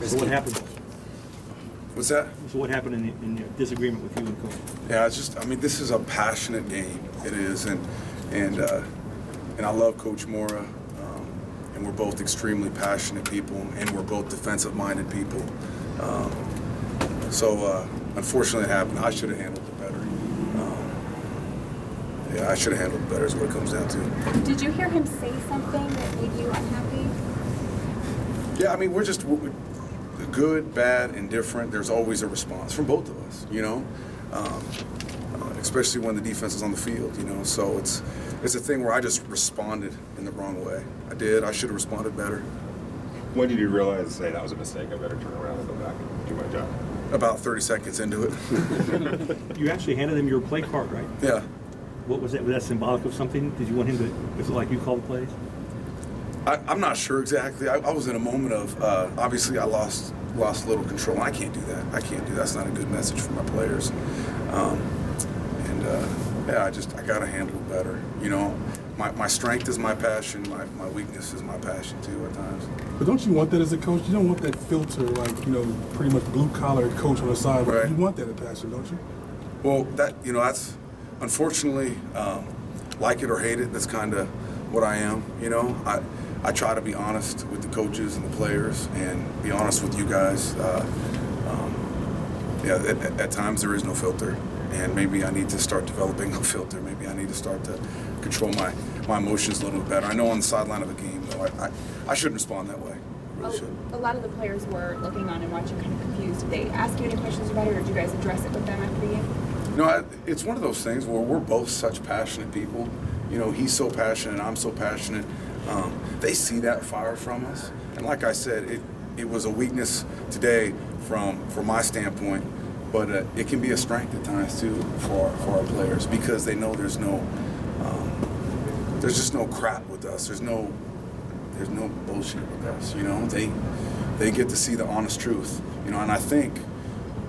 So what happened? What's that? So what happened in your disagreement with you and coach? Yeah, it's just, I mean, this is a passionate game. It is, and I love Coach Mora, and we're both extremely passionate people, and we're both defensive-minded people. So unfortunately, it happened. I should have handled it better. Yeah, I should have handled it better. Is what it comes down to. Did you hear him say something that made you unhappy? Yeah, I mean, we're good, bad, indifferent. There's always a response from both of us, you know, especially when the defense is on the field, you know. So it's a thing where I just responded in the wrong way. I did. I should have responded better. When did you realize, hey, that was a mistake, I better turn around and go back and do my job? About 30 seconds into it. You actually handed him your play card, right? Yeah. What was that? Was that symbolic of something? Did you want him to, was it like you called the plays? I'm not sure exactly. I was in a moment of, obviously I lost a little control. I can't do that. I can't do that. That's not a good message for my players. Yeah, I got to handle it better. You know, my strength is my passion. My weakness is my passion too at times. But don't you want that as a coach? You don't want that filter, like, you know, pretty much blue-collar coach on the side. Right. You want that in passion, don't you? Well, that's unfortunately, like it or hate it, that's kind of what I am. You know, I try to be honest with the coaches and the players and be honest with you guys. Yeah, at times there is no filter, and maybe I need to start developing a filter. Maybe I need to start to control my emotions a little bit better. I know on the sideline of a game, though, I shouldn't respond that way. I really should. A lot of the players were looking on and watching kind of confused. Did they ask you any questions about it, or did you guys address it with them after the game? You know, it's one of those things where we're both such passionate people. You know, he's so passionate, I'm so passionate. They see that fire from us, and like I said, it was a weakness today from my standpoint, but it can be a strength at times too for our players, because they know there's just no crap with us. There's no bullshit with us. You know, they get to see the honest truth. You know, and I think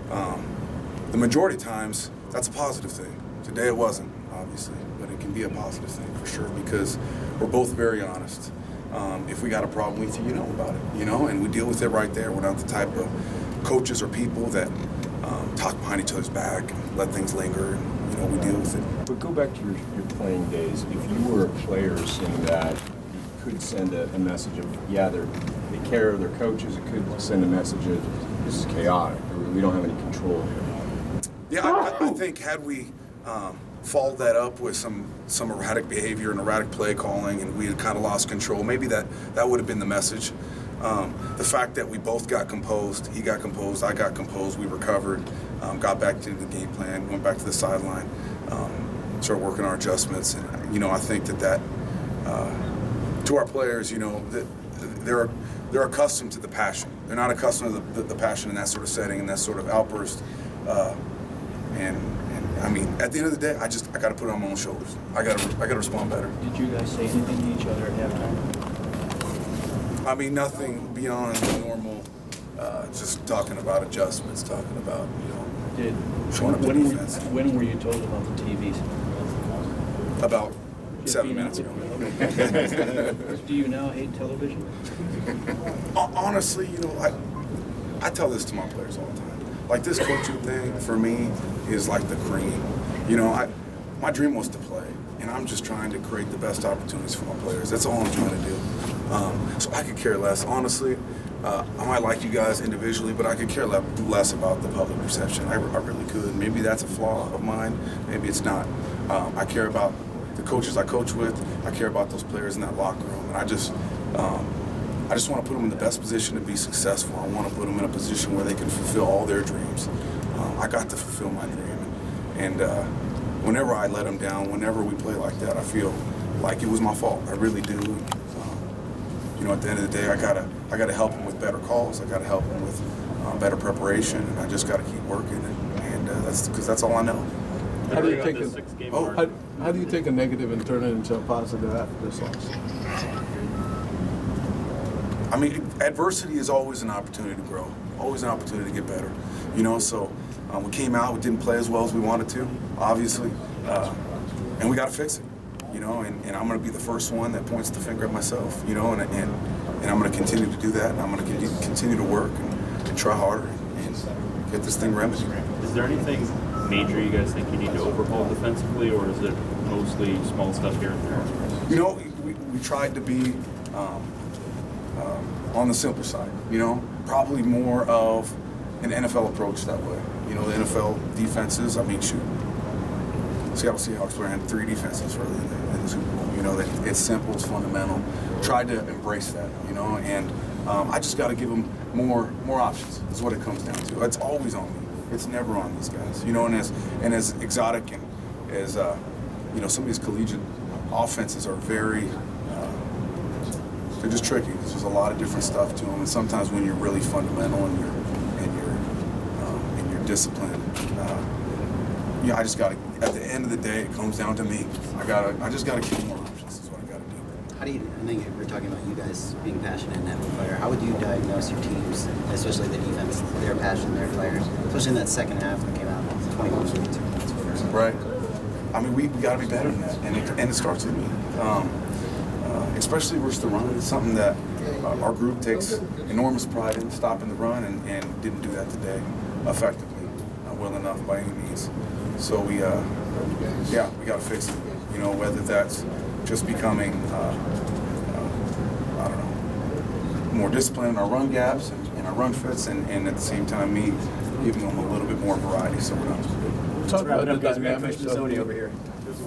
the majority of times that's a positive thing. Today it wasn't, obviously, but it can be a positive thing for sure, because we're both very honest. If we got a problem with you, you know about it, you know, and we deal with it right there. We're not the type of coaches or people that talk behind each other's back and let things linger, and, you know, we deal with it. But go back to your playing days. If you were a player seeing that, you could send a message of, yeah, they care of their coaches. It could send a message of, this is chaotic, or we don't have any control here. Yeah, I think had we followed that up with some erratic behavior and erratic play calling, and we had kind of lost control, maybe that would have been the message. The fact that we both got composed, he got composed, I got composed, we recovered, got back to the game plan, went back to the sideline, started working our adjustments, and you know, I think that to our players, you know, that they're accustomed to the passion. They're not accustomed to the passion in that sort of setting and that sort of outburst. And I mean, at the end of the day, I got to put it on my own shoulders. I got to respond better. Did you guys say anything to each other at halftime? I mean, nothing beyond the normal. Just talking about adjustments, talking about, you know, showing up in defense. When were you told about the TVs? About 7 minutes ago. Do you now hate television? Honestly, you know, I tell this to my players all the time. Like, this coaching thing for me is like the cream. You know, my dream was to play, and I'm just trying to create the best opportunities for my players. That's all I'm trying to do. So I could care less. Honestly, I might like you guys individually, but I could care less about the public perception. I really could. Maybe that's a flaw of mine. Maybe it's not. I care about the coaches I coach with. I care about those players in that locker room, and I just want to put them in the best position to be successful. I want to put them in a position where they can fulfill all their dreams. I got to fulfill my dream, and whenever I let them down, whenever we play like that, I feel like it was my fault. I really do. You know, at the end of the day, I gotta help them with better calls. I gotta help them with better preparation, and I just gotta keep working. And that's because that's all I know. How do you take a negative and turn it into a positive after this loss? I mean, adversity is always an opportunity to grow, always an opportunity to get better. You know, so we came out, we didn't play as well as we wanted to, obviously, and we got to fix it. You know, and I'm going to be the first one that points the finger at myself. You know, and I'm going to continue to do that, and I'm going to continue to work. And try harder and get this thing remedied. Is there anything major you guys think you need to overhaul defensively, or is it mostly small stuff here and there? You know, we tried to be on the simpler side, you know, probably more of an NFL approach that way. You know, the NFL defenses, I mean, shoot, Seattle Seahawks ran 3 defenses early in the Super Bowl. You know, it's simple, it's fundamental. Tried to embrace that, you know, and I just got to give them more options. Is what it comes down to. It's always on me. It's never on these guys, you know. And as exotic and as you know, some of these collegiate offenses are very. They're just tricky. There's a lot of different stuff to them, and sometimes when you're really fundamental and you're disciplined, you know, I just got to. At the end of the day, it comes down to me. I just got to give more options. Is what I got to do. How do you, I think we're talking about you guys being passionate and having fire. How would you diagnose your teams, especially the defense, their passion, their players, especially in that second half that came out 21-22 points? Right. I mean, we got to be better than that, and it starts with me. Especially versus the run. It's something that our group takes enormous pride in, stopping the run, and didn't do that today effectively, well enough by any means. So we got to fix it. You know, whether that's just becoming, I don't know, more disciplined in our run gaps and our run fits, and at the same time, me giving them a little bit more variety. So we're not. Talk about the Wrap it up, guys. We got dynamics Coach of Mazzoni the- over here.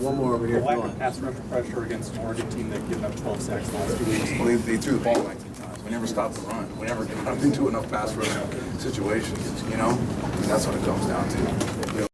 One more over The here. lack Go of on. pass rush pressure against an Oregon team that given up 12 sacks the last 2 weeks. Well, they threw the ball 19 times. We never stopped the run. We never got into enough pass rush situations, you know? And that's what it comes down to. You know,